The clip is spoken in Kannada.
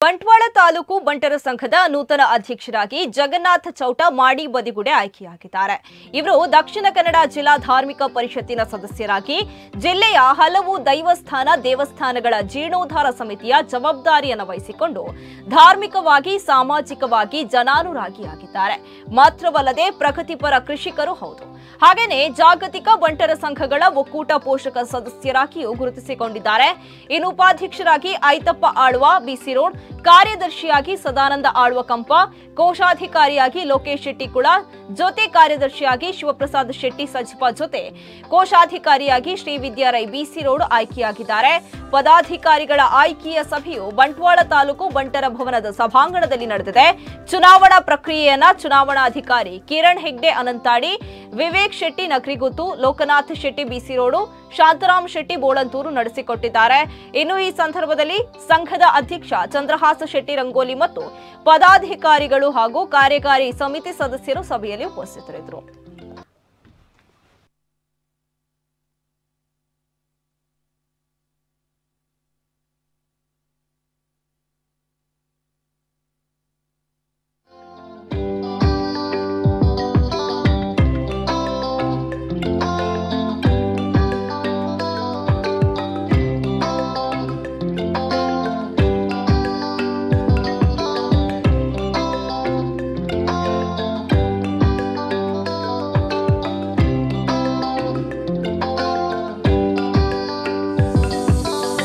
ಬಂಟ್ವಾಳ ತಾಲೂಕು ಬಂಟರ ಸಂಘದ ನೂತನ ಅಧ್ಯಕ್ಷರಾಗಿ ಜಗನ್ನಾಥ ಚೌಟ ಮಾಡಿ ಬದಿಗುಡೆ ಆಯ್ಕೆಯಾಗಿದ್ದಾರೆ. ಇವರು ದಕ್ಷಿಣ ಕನ್ನಡ ಜಿಲ್ಲಾ ಧಾರ್ಮಿಕ ಪರಿಷತ್ತಿನ ಸದಸ್ಯರಾಗಿ ಜಿಲ್ಲೆಯ ಹಲವು ದೇವಸ್ಥಾನಗಳ ಜೀರ್ಣೋದ್ಧಾರ ಸಮಿತಿಯ ಜವಾಬ್ದಾರಿಯನ್ನು ವಹಿಸಿಕೊಂಡು ಧಾರ್ಮಿಕವಾಗಿ ಸಾಮಾಜಿಕವಾಗಿ ಜನಾನುರಾಗಿಯಾಗಿದ್ದಾರೆ. ಮಾತ್ರವಲ್ಲದೆ ಪ್ರಗತಿಪರ ಕೃಷಿಕರು ಹೌದು. ಹಾಗೇನೇ ಜಾಗತಿಕ ಬಂಟರ ಸಂಘಗಳ ಒಕ್ಕೂಟ ಪೋಷಕ ಸದಸ್ಯರಾಗಿಯೂ ಗುರುತಿಸಿಕೊಂಡಿದ್ದಾರೆ. ಇನ್ನು ಉಪಾಧ್ಯಕ್ಷರಾಗಿ ಐತಪ್ಪ ಆಳ್ವ ಬಿಸಿ ರೋಡ್, ಕಾರ್ಯದರ್ಶಿಯಾಗಿ ಸದಾನಂದ ಆಳ್ವ ಕಂಪ, ಕೋಶಾಧಿಕಾರಿಯಾಗಿ ಲೋಕೇಶ್ ಶೆಟ್ಟಿ ಕುಳ, ಜೊತೆ ಕಾರ್ಯದರ್ಶಿಯಾಗಿ ಶಿವಪ್ರಸಾದ್ ಶೆಟ್ಟಿ ಸಜಿಪ, ಜೊತೆ ಕೋಶಾಧಿಕಾರಿಯಾಗಿ ಶ್ರೀವಿದ್ಯಾ ರೈ ಬಿಸಿ ರೋಡ್ ಆಯ್ಕೆಯಾಗಿದ್ದಾರೆ. ಪದಾಧಿಕಾರಿಗಳ ಆಯ್ಕೆಯ ಸಭೆಯು ಬಂಟ್ವಾಳ ತಾಲೂಕು ಬಂಟರ ಭವನದ ಸಭಾಂಗಣದಲ್ಲಿ ನಡೆದಿದೆ. ಚುನಾವಣಾ ಪ್ರಕ್ರಿಯೆಯನ್ನ ಚುನಾವಣಾಧಿಕಾರಿ ಕಿರಣ್ ಹೆಗ್ಡೆ ಅನಂತಾಡಿ, ವಿವೇಕ್ ಶೆಟ್ಟಿ ನಕ್ರಿಗುತ್ತು, ಲೋಕನಾಥ್ ಶೆಟ್ಟಿ ಬಿಸಿ ರೋಡು, ಶಾಂತರಾಮ್ ಶೆಟ್ಟಿ ಬೋಳಂತೂರು ನಡೆಸಿಕೊಟ್ಟಿದ್ದಾರೆ. ಇನ್ನು ಈ ಸಂದರ್ಭದಲ್ಲಿ ಸಂಘದ ಅಧ್ಯಕ್ಷ ಚಂದ್ರಹಾಸ ಶೆಟ್ಟಿ ರಂಗೋಲಿ ಮತ್ತು ಪದಾಧಿಕಾರಿಗಳು ಹಾಗೂ ಕಾರ್ಯಕಾರಿ ಸಮಿತಿ ಸದಸ್ಯರು ಸಭೆಯಲ್ಲಿ ಉಪಸ್ಥಿತರಿದ್ದರು.